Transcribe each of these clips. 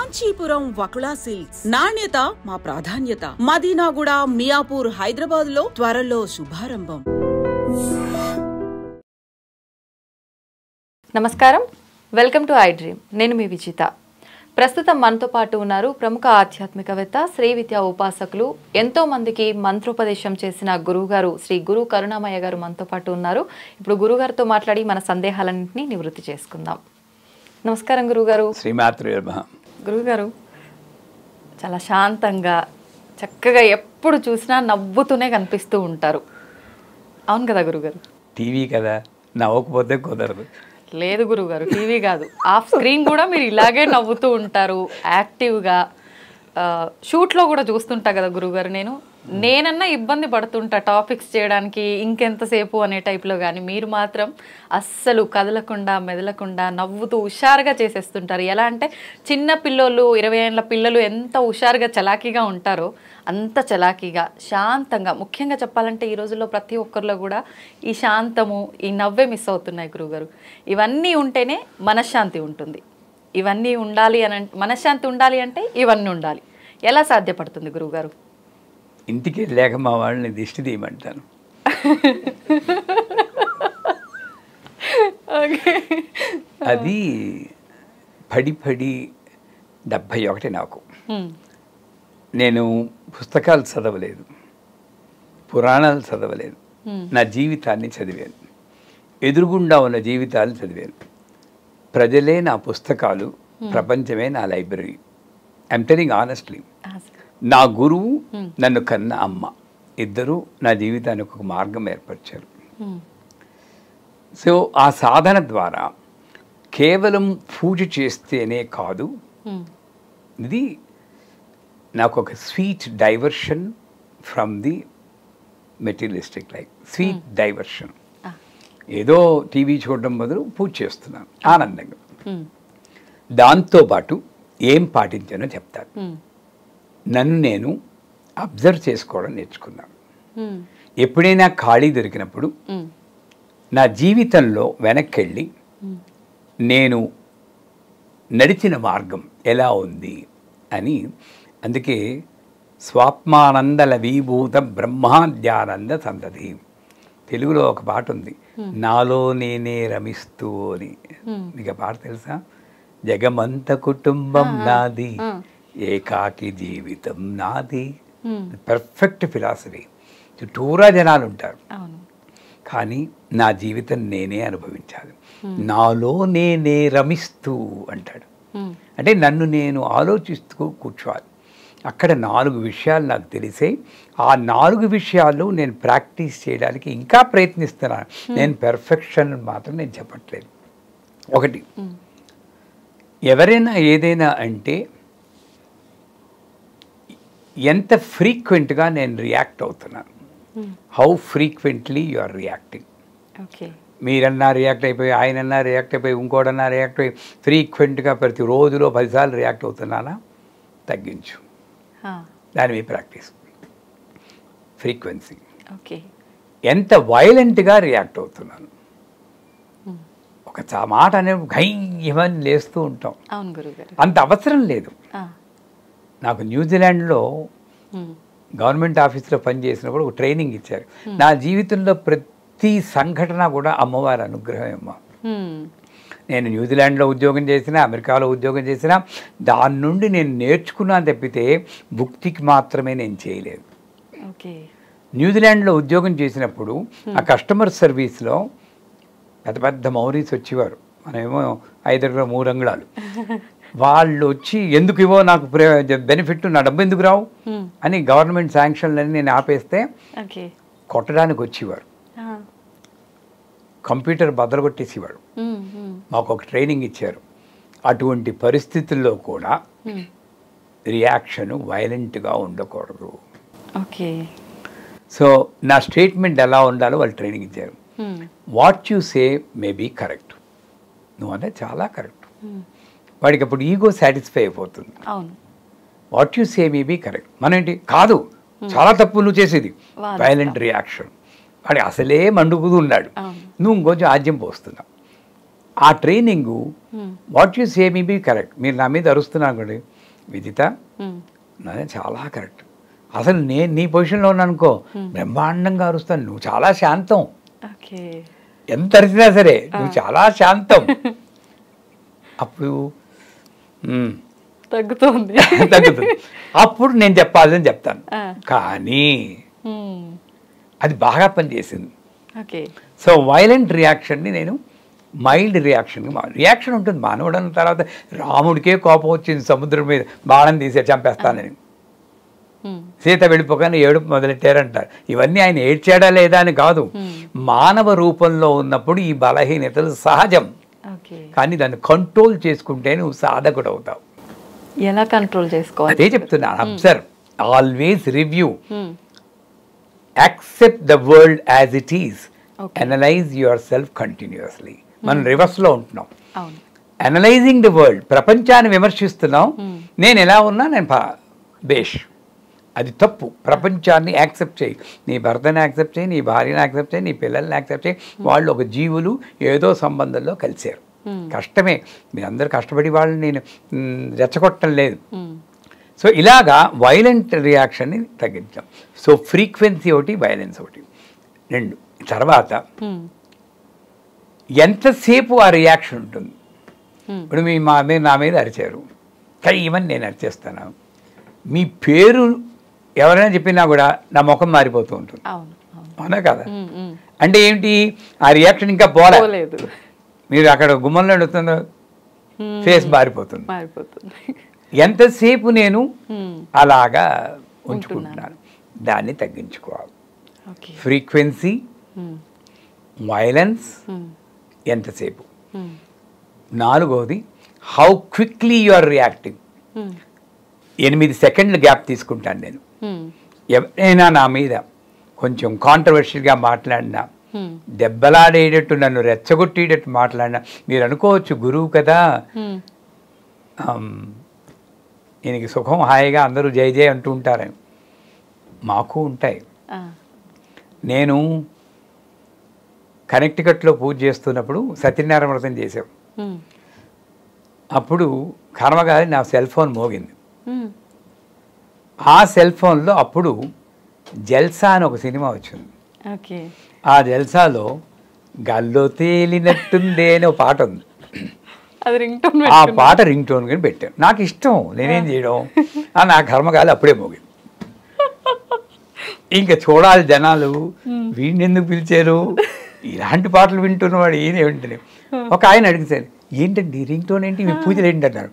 Kanchipuram Vakula silks నాణ్యత మా ప్రాధాన్యత. మదీనాగూడ, మియాపూర్, హైదరాబాద్ లో త్వరలో శుభారంభం. నమస్కారం, వెల్కమ్ టు ఐ డ్రీమ్. నేను మీ విజిత. ప్రస్తుతం మనతో పాటు ఉన్నారు ప్రముఖ ఆధ్యాత్మికవేత్త, శ్రీ విద్యా ఉపాసకులు, ఎంతో మందికి మంత్రోపదేశం చేసిన గురువుగారు శ్రీ గురు కరుణామయ్య గారు మనతో పాటు ఉన్నారు. ఇప్పుడు గురుగారితో మాట్లాడి మన సందేహాలన్నింటినీ నివృత్తి చేసుకుందాం. నమస్కారం గురుగారు. శ్రీమాత్రే నమః. గురుగారు చాలా శాంతంగా, చక్కగా ఎప్పుడు చూసినా నవ్వుతూనే కనిపిస్తూ ఉంటారు. అవును కదా గురుగారు? టీవీ కదా, నవ్వకపోతే కుదరదు. లేదు గురుగారు, టీవీ కాదు, ఆఫ్ స్క్రీన్ కూడా మీరు ఇలాగే నవ్వుతూ ఉంటారు, యాక్టివ్గా. షూట్లో కూడా చూస్తుంటా కదా గురుగారు, నేనన్నా ఇబ్బంది పడుతుంటా టాపిక్స్ చేయడానికి ఇంకెంతసేపు అనే టైప్లో, కానీ మీరు మాత్రం అస్సలు కదలకుండా మెదలకుండా నవ్వుతూ హుషారుగా చేసేస్తుంటారు. ఎలా అంటే చిన్న పిల్లలు, 20 ఏళ్ళ పిల్లలు ఎంత హుషారుగా చలాకీగా ఉంటారో అంత చలాకీగా శాంతంగా. ముఖ్యంగా చెప్పాలంటే ఈ రోజుల్లో ప్రతి ఒక్కరిలో కూడా ఈ శాంతము, ఈ నవ్వే మిస్ అవుతున్నాయి గురుగారు. ఇవన్నీ ఉంటేనే మనశ్శాంతి ఉంటుంది. ఇవన్నీ ఉండాలి అని, మనశ్శాంతి ఉండాలి అంటే ఇవన్నీ ఉండాలి. ఎలా సాధ్యపడుతుంది గురుగారు? ఇంటికి వెళ్ళాక మా వాళ్ళని దిష్టి తీయమంటాను. అది పడి 71 నాకు. నేను పుస్తకాలు చదవలేదు, పురాణాలు చదవలేదు, నా జీవితాన్ని చదివాను. ఎదురుగుండా ఉన్న జీవితాలు చదివాను. ప్రజలే నా పుస్తకాలు, ప్రపంచమే నా లైబ్రరీ. I'm telling honestly. నా గురువు, నన్ను కన్న అమ్మ, ఇద్దరు నా జీవితానికి ఒక మార్గం ఏర్పరిచారు. సో ఆ సాధన ద్వారా కేవలం పూజ చేస్తేనే కాదు, ఇది నాకు ఒక sweet diversion from the materialistic life. Sweet diversion. ఏదో టీవీ చూడడం బదులు పూజ చేస్తున్నాను ఆనందంగా. దాంతోపాటు ఏం పాటించానో చెప్తాను. నన్ను నేను అబ్జర్వ్ చేసుకోవడం నేర్చుకున్నాను. ఎప్పుడైనా ఖాళీ దొరికినప్పుడు నా జీవితంలో వెనక్కి వెళ్ళి నేను నడిచిన మార్గం ఎలా ఉంది అని. అందుకే స్వాత్మానందల విభూత బ్రహ్మాద్యానంద సంతతి, తెలుగులో ఒక పాట ఉంది, నాలో నేనే రమిస్తూ అని. నీకు ఆ పాట తెలుసా? జగమంత కుటుంబం నాది, ఏకాకి జీవితం నాది. Perfect philosophy. చుట్టూరా జనాలు ఉంటారు, కానీ నా జీవితం నేనే అనుభవించాలి. నాలో నేనే రమిస్తూ అంటాడు. అంటే నన్ను నేను ఆలోచిస్తూ కూర్చోవాలి. అక్కడ 4 విషయాలు నాకు తెలిసాయి. ఆ 4 విషయాలు నేను ప్రాక్టీస్ చేయడానికి ఇంకా ప్రయత్నిస్తున్నాను. నేను పెర్ఫెక్షన్ మాత్రం నేను చెప్పట్లేదు. ఒకటి, ఎవరైనా ఏదైనా అంటే ఎంత ఫ్రీక్వెంట్గా నేను రియాక్ట్ అవుతున్నాను. How frequently you are reacting. మీరన్నా రియాక్ట్ అయిపోయి, ఆయనన్నా రియాక్ట్ అయిపోయి, ఇంకోటన్నా రియాక్ట్ అయ్యి, ఫ్రీక్వెంట్గా ప్రతి రోజులో 10 సార్లు రియాక్ట్ అవుతున్నానా? తగ్గించు. దాని మీ ప్రాక్టీస్. ఫ్రీక్వెన్సీ. ఎంత వైలెంట్గా రియాక్ట్ అవుతున్నాను. ఒక మాట అనే భయమని లేస్తూ ఉంటాం. అంత అవసరం లేదు. నాకు న్యూజిలాండ్లో గవర్నమెంట్ ఆఫీస్లో పనిచేసినప్పుడు ఒక ట్రైనింగ్ ఇచ్చారు. నా జీవితంలో ప్రతి సంఘటన కూడా అమ్మవారి అనుగ్రహం అమ్మ. నేను న్యూజిలాండ్లో ఉద్యోగం చేసినా, అమెరికాలో ఉద్యోగం చేసినా, దాని నుండి నేను నేర్చుకున్నాను తప్పితే భుక్తికి మాత్రమే నేను చేయలేదు. న్యూజిలాండ్లో ఉద్యోగం చేసినప్పుడు ఆ కస్టమర్ సర్వీస్లో పెద్ద పెద్ద మౌరీస్ వచ్చేవారు. మనమేమో 5 అడుగుల 3 అంగుళాలు. వాళ్ళు వచ్చి ఎందుకు ఇవో నాకు బెనిఫిట్, నా డబ్బు ఎందుకు రావు అని గవర్నమెంట్ శాంక్షన్లని నేను ఆపేస్తే కొట్టడానికి వచ్చేవారు. కంప్యూటర్ బద్దలుగొట్టేసేవాడు. మాకు ఒక ట్రైనింగ్ ఇచ్చారు. అటువంటి పరిస్థితుల్లో కూడా రియాక్షన్ వైలెంట్గా ఉండకూడదు. సో నా స్టేట్మెంట్ ఎలా ఉండాలో వాళ్ళు ట్రైనింగ్ ఇచ్చారు. What you say may be correct. నువ్వు అంటే చాలా కరెక్ట్. వాడికి అప్పుడు ఈగో సాటిస్ఫై అయిపోతుంది. What you say may be correct. మనం ఏంటి కాదు, చాలా తప్పు నువ్వు చేసేది, వైలెంట్ రియాక్షన్. వాడి అసలే మండుకుతూ ఉన్నాడు, నువ్వు ఇంకొంచెం ఆజ్యం పోస్తున్నావు. ఆ training what you say may be correct. మీరు నా మీద అరుస్తున్నారు అనుకోండి, విదిత నాది చాలా కరెక్ట్. అసలు నేను నీ పొజిషన్లో ఉన్నాను అనుకో, బ్రహ్మాండంగా అరుస్తాను. నువ్వు చాలా శాంతం, ఎంత అరిచినా సరే నువ్వు చాలా శాంతం. అప్పుడు తగ్గుతుంది. అప్పుడు నేను చెప్పాలని చెప్తాను, కానీ అది బాగా పనిచేసింది. సో వైలెంట్ రియాక్షన్ని నేను మైల్డ్ రియాక్షన్ ఉంటుంది. మానవుడు అన్న తర్వాత రాముడికే కోపం వచ్చింది సముద్రం మీద, బాణం తీసే చంపేస్తానని. సీత వెళ్ళిపోగానే ఏడుపు మొదలెట్టారంటారు. ఇవన్నీ ఆయన ఏడ్చాడా లేదా అని కాదు, మానవ రూపంలో ఉన్నప్పుడు ఈ బలహీనతలు సహజం. కానీ దాన్ని కంట్రోల్ చేసుకుంటే నువ్వు సాధకుడు అవుతావు. ఎలా కంట్రోల్ చేసుకోవాలి అదే చెప్తున్నాను. Observe, always review, accept the world as it is, analyse your self continuously. మనం రివర్స్లో ఉంటున్నాం. అనలైజింగ్ ద వరల్డ్, ప్రపంచాన్ని విమర్శిస్తున్నాం. నేను ఎలా ఉన్నా నేను బేష్, అది తప్పు. ప్రపంచాన్ని యాక్సెప్ట్ చేయి, నీ భర్తని యాక్సెప్ట్ చేయి, నీ భార్యని యాక్సెప్ట్ చేయి, నీ పిల్లల్ని యాక్సెప్ట్ చేయి. వాళ్ళు ఒక జీవులు, ఏదో సంబంధంలో కలిశారు. కష్టమే, మీరందరూ కష్టపడి వాళ్ళని నేను రెచ్చగొట్టడం లేదు. సో ఇలాగా వైలెంట్ రియాక్షన్ని తగ్గించాం. సో ఫ్రీక్వెన్సీ ఒకటి, వైలెన్స్ ఒకటి, రెండు. తర్వాత ఎంతసేపు ఆ రియాక్షన్ ఉంటుంది. ఇప్పుడు మీరు నా మీద అరిచారు, కానీ ఈవెన్ నేను అరిచేస్తాను. మీ పేరు ఎవరైనా చెప్పినా కూడా నా ముఖం మారిపోతూ ఉంటుంది, అవునా కదా? అంటే ఏంటి, ఆ రియాక్షన్ ఇంకా పోలేదు. మీరు అక్కడ గుమ్మంలో అడుగుతున్న ఫేస్ మారిపోతుంది. ఎంతసేపు నేను అలాగా ఉంచుకుంటున్నాను, దాన్ని తగ్గించుకోవాలి. ఫ్రీక్వెన్సీ, వైలెన్స్, ఎంతసేపు. నాలుగవది, how quickly you are reacting. 8 సెకండ్ల గ్యాప్ తీసుకుంటాను నేను. ఎవరైనా నా మీద కొంచెం కాంట్రవర్షియల్గా మాట్లాడినా, దెబ్బలాడేటట్టు నన్ను రెచ్చగొట్టేటట్టు మాట్లాడినా, మీరు అనుకోవచ్చు గురువు కదా, ఈయనకి సుఖం హాయిగా అందరూ జై జై అంటూ ఉంటారని. మాకు ఉంటాయి. నేను కనెక్టికట్లో పూజ చేస్తున్నప్పుడు సత్యనారాయణ వ్రతం చేసాం. అప్పుడు కర్మగారి నా సెల్ ఫోన్ మోగింది. ఆ సెల్ ఫోన్లో అప్పుడు జల్సా అని ఒక సినిమా వచ్చింది. ఆ జల్సాలో గల్లో తేలినట్టుందే అని ఒక పాట ఉంది. ఆ పాట రింగ్ టోన్ కానీ పెట్టాను. నాకు ఇష్టం, నేనేం చేయడం. నా కర్మగాలి అప్పుడే మోగింది. ఇంకా చూడాలి జనాలు, వీడిని ఎందుకు పిలిచారు, ఇలాంటి పాటలు వింటున్నవాడు ఈయన వింటనే. ఒక ఆయన అడిగితే, ఏంటండి రింగ్ టోన్ ఏంటి, మీ పూజలు ఏంటి అన్నారు.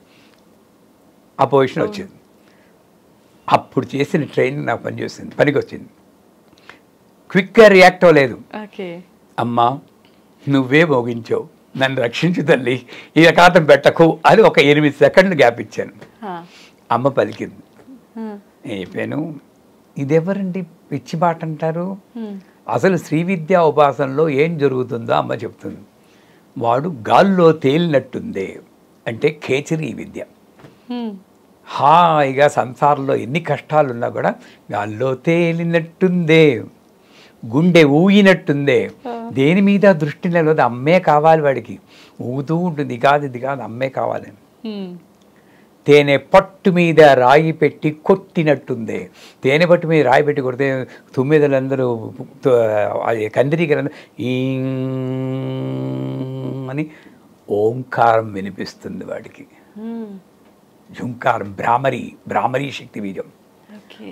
ఆ పొజిషన్ వచ్చింది. అప్పుడు చేసిన ట్రైనింగ్ నాకు పనికి వచ్చింది. క్విక్గా రియాక్ట్ అవ్వలేదు. అమ్మా నువ్వే మోగించావు, నన్ను రక్షించు తల్లి, ఈ రకాతం పెట్టకు అని ఒక 8 సెకండ్లు గ్యాప్ ఇచ్చాను. అమ్మ పలికింది. నేను చెప్పాను, ఇదెవరండి పిచ్చి మాట అంటారు, అసలు శ్రీ విద్యా ఉపాసనలో ఏం జరుగుతుందో అమ్మ చెప్తుంది. వాడు గాల్లో తేలినట్టుందే అంటే ఖేచరీ విద్య. హాయిగా సంసారంలో ఎన్ని కష్టాలున్నా కూడా గాల్లో తేలినట్టుందే, గుండె ఊగినట్టుందే, దేని మీద దృష్టి నిలవదు, అమ్మే కావాలి వాడికి. ఊగుతూ ఉంటుంది, ఇది కాదు అమ్మే కావాలని. తేనె పట్టు మీద రాయి పెట్టి కొట్టినట్టుందే, తేనె పట్టు మీద రాయి పెట్టి కొడితే తుమ్మిదలందరూ కందిరీకలందరూ ఈ అని ఓంకారం వినిపిస్తుంది వాడికి. జుంకారం, భ్రామరీ శక్తి వీర్యం.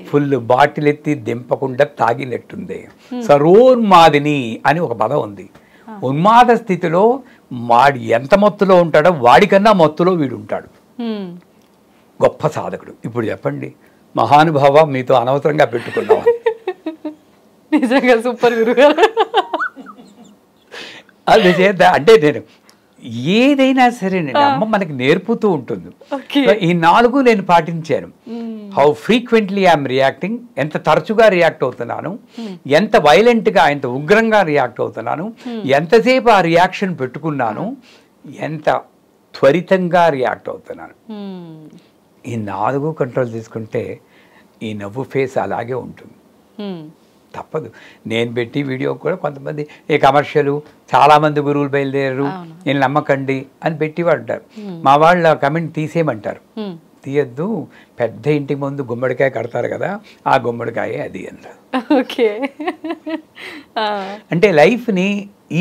ఫుల్ బాటిల్ ఎత్తి దింపకుండా తాగినట్టుంది. సరోన్మాదిని అని ఒక పదం ఉంది. ఉన్మాద స్థితిలో వాడు ఎంత మత్తులో ఉంటాడో వాడికన్నా మత్తులో వీడు ఉంటాడు. గొప్ప సాధకుడు. ఇప్పుడు చెప్పండి, మహానుభావ మీతో అనవసరంగా పెట్టుకున్నావా? నిజంగా సూపర్ గురుగారు. అది చేద్దా అంటే నేను ఏదైనా సరే అమ్మ మనకి నేర్పుతూ ఉంటుంది. ఈ 4 నేను పాటించాను. హౌ ఫ్రీక్వెంట్లీ ఐఎమ్ రియాక్టింగ్, ఎంత తరచుగా రియాక్ట్ అవుతున్నాను, ఎంత వైలెంట్గా ఎంత ఉగ్రంగా రియాక్ట్ అవుతున్నాను, ఎంతసేపు ఆ రియాక్షన్ పెట్టుకున్నాను, ఎంత త్వరితంగా రియాక్ట్ అవుతున్నాను. ఈ 4 కంట్రోల్ చేసుకుంటే ఈ నవ్వు ఫేస్ అలాగే ఉంటుంది. తప్పదు. నేను పెట్టి వీడియో కూడా కొంతమంది ఈ కమర్షియల్ చాలామంది గురువులు బయలుదేరారు, నేను నమ్మకండి అని పెట్టి అంటారు. మా వాళ్ళ కమెంట్ తీసేయమంటారు. తీయద్దు, పెద్ద ఇంటి ముందు గుమ్మడికాయ కడతారు కదా, ఆ గుమ్మడికాయ అది అన్నారు. ఓకే. అంటే లైఫ్ని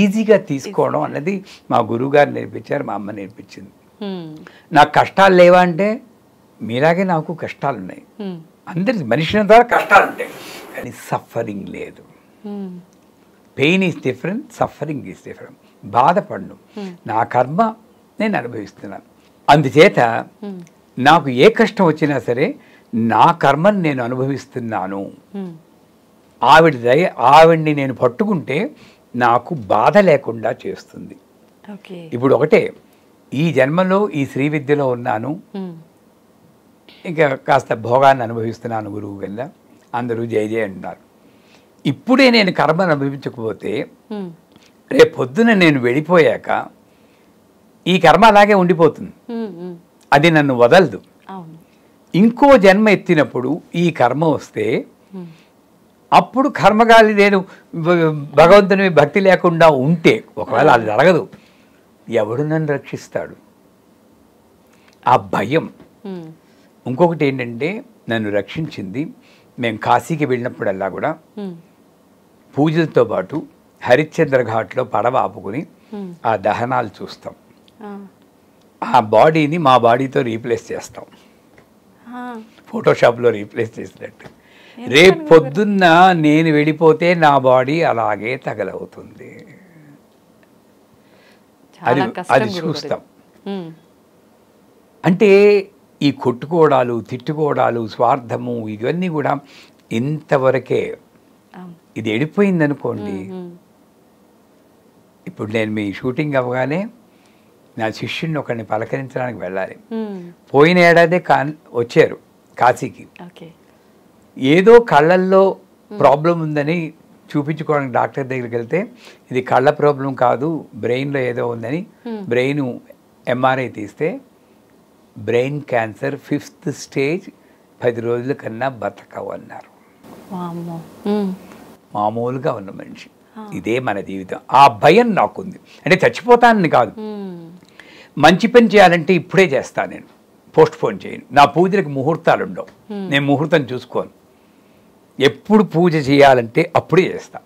ఈజీగా తీసుకోవడం అన్నది మా గురువుగారు నేర్పించారు, మా అమ్మ నేర్పించింది. నాకు కష్టాలు లేవా అంటే, మీలాగే నాకు కష్టాలు ఉన్నాయి, అందరి మనిషి ద్వారా కష్టాలు ఉంటాయి, కానీ సఫరింగ్ లేదు. Pain is different, suffering is different. బాధపడను, నా కర్మ నేను అనుభవిస్తున్నాను. అందుచేత నాకు ఏ కష్టం వచ్చినా సరే నా కర్మను నేను అనుభవిస్తున్నాను. ఆవిడ్ని నేను పట్టుకుంటే నాకు బాధ లేకుండా చేస్తుంది. ఇప్పుడు ఒకటే, ఈ జన్మలో ఈ శ్రీ విద్యలో ఉన్నాను, ఇంకా కాస్త భోగాన్ని అనుభవిస్తున్నాను గురువు కింద, అందరూ జయ జయ అంటున్నారు. ఇప్పుడే నేను కర్మను అనుభవించకపోతే రేపు పొద్దున నేను వెళ్ళిపోయాక ఈ కర్మ అలాగే ఉండిపోతుంది, అది నన్ను వదలదు. ఇంకో జన్మ ఎత్తినప్పుడు ఈ కర్మ వస్తే అప్పుడు కర్మగాలి నేను భగవంతుని భక్తి లేకుండా ఉంటే, ఒకవేళ అది జరగదు, ఎవడు నన్ను రక్షిస్తాడు? ఆ భయం. ఇంకొకటి ఏంటంటే, నన్ను రక్షించింది, మేము కాశీకి వెళ్ళినప్పుడల్లా కూడా పూజలతో పాటు హరిశ్చంద్ర ఘాట్లో పడవ ఆపుకుని ఆ దహనాలు చూస్తాం. ఆ బాడీని మా బాడీతో రీప్లేస్ చేస్తాం, ఫోటోషాప్లో రీప్లేస్ చేసినట్టు. రేపు పొద్దున్న నేను వెళ్ళిపోతే నా బాడీ అలాగే తగలవుతుంది. అది చూస్తాం. అంటే ఈ కొట్టుకోవడాలు, తిట్టుకోవడాలు, స్వార్థము, ఇవన్నీ కూడా ఇంతవరకే. ఇది వెళ్ళిపోయింది అనుకోండి. ఇప్పుడు నేను మీ షూటింగ్ అవ్వగానే నా శిష్యుడిని ఒకరిని పలకరించడానికి వెళ్ళాలి. పోయిన ఏడాదే వచ్చారు కాశీకి. ఏదో కళ్ళల్లో ప్రాబ్లం ఉందని చూపించుకోవడానికి డాక్టర్ దగ్గరికి వెళ్తే, ఇది కళ్ళ ప్రాబ్లం కాదు, బ్రెయిన్లో ఏదో ఉందని బ్రెయిన్ ఎంఆర్ఐ తీస్తే బ్రెయిన్ క్యాన్సర్ 5th స్టేజ్, 10 రోజుల కన్నా బతకవన్నారు. మామూలుగా ఉన్న మనిషి. ఇదే మన జీవితం. ఆ భయం నాకుంది. అంటే చచ్చిపోతానని కాదు, మంచి పని చేయాలంటే ఇప్పుడే చేస్తాను, నేను పోస్ట్ పోన్ చేయను. నా పూజలకు ముహూర్తాలు ఉండవు, నేను ముహూర్తం చూసుకోను. ఎప్పుడు పూజ చేయాలంటే అప్పుడే చేస్తా.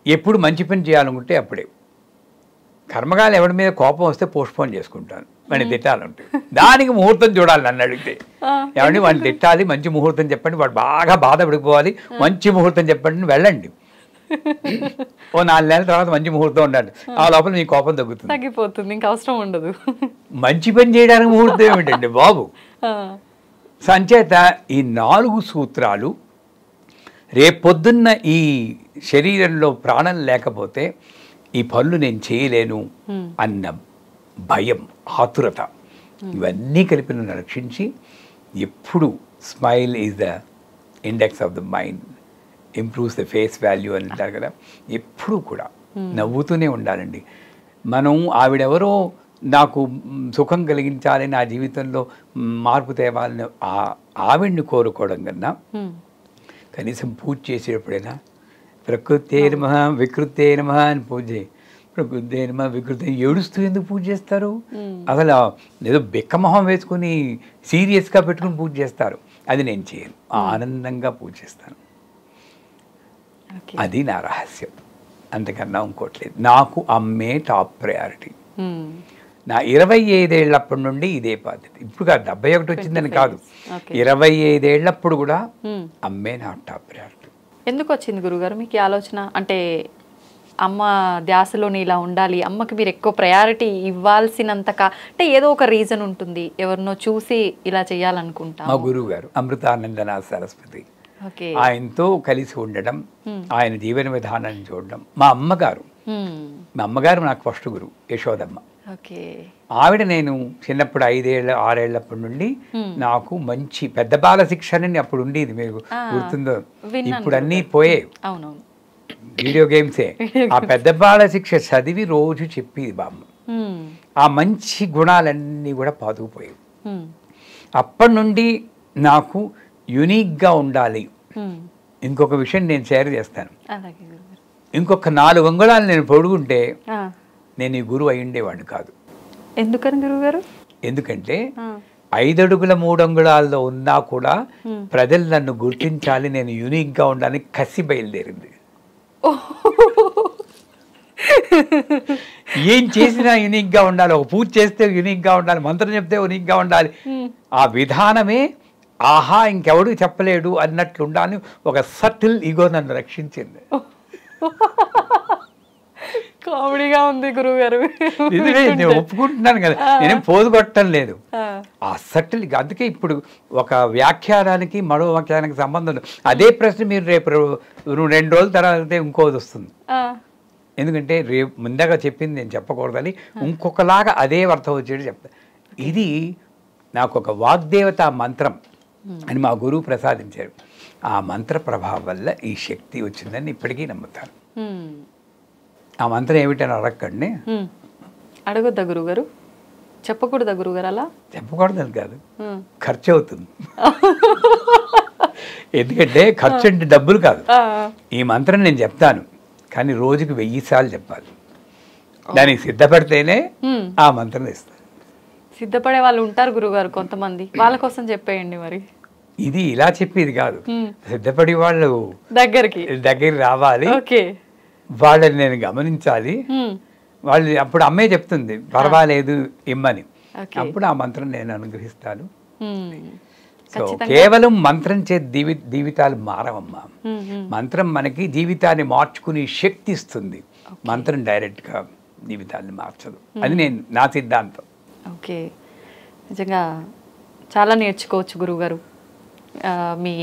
ఎప్పుడు మంచి పని చేయాలనుకుంటే అప్పుడే. కర్మగాలు ఎవరి మీద కోపం వస్తే పోస్ట్ పోన్ చేసుకుంటాను, వాడిని తిట్టాలంటే. దానికి ముహూర్తం చూడాలి. నన్ను అడిగితే ఎవరిని వాడిని తిట్టాలి, మంచి ముహూర్తం చెప్పండి, వాడు బాగా బాధపడిపోవాలి, మంచి ముహూర్తం చెప్పండి, వెళ్ళండి. ఓ 4 నెలల తర్వాత మంచి ముహూర్తం ఉండాలి, ఆ లోపల మీ కోపం తగ్గిపోతుంది, ఇంకా అవసరం ఉండదు. మంచి పని చేయడానికి ముహూర్తం ఏమిటండి బాబు? సంచేత ఈ 4 సూత్రాలు, రేపొద్దున్న ఈ శరీరంలో ప్రాణం లేకపోతే ఈ పనులు నేను చేయలేను అన్న భయం, ఆతురత, ఇవన్నీ కలిపి నన్ను రక్షించి, ఎప్పుడు smile is the index of the mind, improves the face value అని అంటారు కదా, ఎప్పుడూ కూడా నవ్వుతూనే ఉండాలండి. మనం ఆవిడెవరో నాకు సుఖం కలిగించాలి, నా జీవితంలో మార్పు తేవాలని ఆవిడ్ని కోరుకోవడం కన్నా, కనీసం పూజ చేసేటప్పుడైనా ప్రకృతే నమః వికృతే నమః అని పూజ చేయి. ప్రకృతే నమః వికృతే, ఏడుస్తూ ఎందుకు పూజ చేస్తారు? అసలు ఏదో బెక్కమొహం వేసుకుని సీరియస్గా పెట్టుకుని పూజ చేస్తారు. అది నేను చేయను, ఆనందంగా పూజ చేస్తాను. అది నా రహస్యం, అంతకన్నా ఇంకోట్లేదు. నాకు అమ్మే టాప్ ప్రయారిటీ. నా 25 ఏళ్ళప్పటి నుండి ఇదే పద్ధతి. ఇప్పుడు కాదు, 71 వచ్చిందని కాదు, 25 ఏళ్ళప్పుడు కూడా అమ్మే నా టాప్ ప్రయారిటీ. ఎందుకు వచ్చింది గురుగారు మీకు ఆలోచన? అంటే అమ్మ ధ్యాసలోని ఇలా ఉండాలి, అమ్మకి మీరు ఎక్కువ ప్రయారిటీ ఇవ్వాల్సినంత అంటే ఏదో ఒక రీజన్ ఉంటుంది, ఎవరినో చూసి ఇలా చేయాలనుకుంటా. మా గురువు గారు అమృతానందనాథ సరస్వతి, ఆయనతో కలిసి ఉండడం, ఆయన జీవన విధానాన్ని చూడడం. మా అమ్మగారు నాకు ఫస్ట్ గురువు, యశోదమ్మ. ఆవిడ నేను చిన్నప్పుడు 6 ఏళ్ళప్పటి నుండి నాకు మంచి పెద్ద బాల శిక్షణ అప్పుడు ఉండేది, మీకు గుర్తుందో? ఇప్పుడు అన్నీ పోయాయి, వీడియో గేమ్సే. ఆ పెద్ద బాల శిక్ష చదివి రోజు చెప్పేది బామ్మ. ఆ మంచి గుణాలన్నీ కూడా పాతుకుపోయాయి. అప్పటి నుండి నాకు యూనిక్గా ఉండాలి. ఇంకొక విషయం నేను షేర్ చేస్తాను. ఇంకొక 4 అంగుళాలు నేను పొడుగుంటే నేను ఈ గురువు అయి ఉండేవాడిని కాదు. ఎందుకని గురువుగారు? ఎందుకంటే 5 అడుగుల 3 అంగుళాల్లో ఉన్నా కూడా ప్రజలు నన్ను గుర్తించాలి, నేను యూనిక్గా ఉండాలని కసి బయలుదేరింది. ఏం చేసినా యూనిక్గా ఉండాలి, ఒక పూజ చేస్తే యూనిక్గా ఉండాలి, మంత్రం చెప్తే యూనిక్గా ఉండాలి. ఆ విధానమే ఆహా ఇంకెవడు చెప్పలేడు అన్నట్లు ఉండాలని ఒక సటిల్ ఈగో నన్ను రక్షించింది. కామెడీగా ఉంది గురువుగారు. నేను ఒప్పుకుంటున్నాను కదా, నేనేం పోదు కొట్టడం లేదు. ఆ సటిల్, అందుకే ఇప్పుడు ఒక వ్యాఖ్యానానికి మరో వ్యాఖ్యానానికి సంబంధం లేదు. అదే ప్రశ్న మీరు రేపు 2 రోజుల తర్వాత ఇంకోది వస్తుంది. ఎందుకంటే రేపు ముందుగా చెప్పింది నేను చెప్పకూడదని ఇంకొకలాగా అదే అర్థం వచ్చేది చెప్తాను. ఇది నాకు ఒక వాగ్దేవత మంత్రం అని మా గురువు ప్రసాదించారు. ఆ మంత్ర ప్రభావం వల్ల ఈ శక్తి వచ్చిందని ఇప్పటికీ నమ్ముతాను. ఆ మంత్రం ఏమిటని అడగండి. అడగొద్దా గురుగారు? చెప్పకూడదా గురుగారు? అలా చెప్పకూడదని కాదు, ఖర్చు అవుతుంది. ఎందుకంటే ఖర్చు అంటే డబ్బులు కాదు. ఈ మంత్రం నేను చెప్తాను, కానీ రోజుకి 1000 సార్లు చెప్పాలి. దానికి సిద్ధపడితేనే ఆ మంత్రం ఇస్తాను. సిద్ధపడే వాళ్ళు ఉంటారు గురుగారు కొంతమంది, వాళ్ళ కోసం చెప్పేయండి మరి. ఇది ఇలా చెప్పేది కాదు, సిద్ధపడి వాళ్ళు దగ్గరికి రావాలి, వాళ్ళని నేను గమనించాలి. వాళ్ళు అప్పుడు అమ్మే చెప్తుంది పర్వాలేదు ఇమ్మని, అప్పుడు ఆ మంత్రం నేను అనుగ్రహిస్తాను. సో కేవలం మంత్రం చే జీవితాలు మారవమ్మా. మంత్రం మనకి జీవితాన్ని మార్చుకునే శక్తి ఇస్తుంది, మంత్రం డైరెక్ట్గా జీవితాన్ని మార్చదు. అది నా సిద్ధాంతం. ఓకే, నిజంగా చాలా నేర్చుకోవచ్చు గురువుగారు. మీ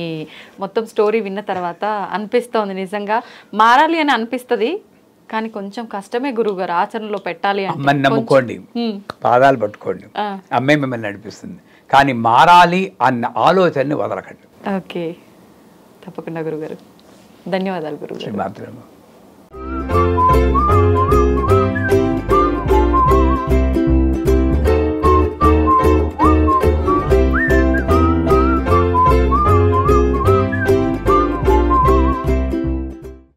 మొత్తం స్టోరీ విన్న తర్వాత అనిపిస్తోంది, నిజంగా మారాలి అని అనిపిస్తుంది, కానీ కొంచెం కష్టమే గురువుగారు ఆచరణలో పెట్టాలి. అమ్మని నమ్ముకోండి, పాదాలు పట్టుకోండి, అమ్మే మిమ్మల్ని నడిపిస్తుంది. కానీ మారాలి అన్న ఆలోచనని వదలకండి. ఓకే, తప్పకుండా గురుగారు. ధన్యవాదాలు గురుగారు.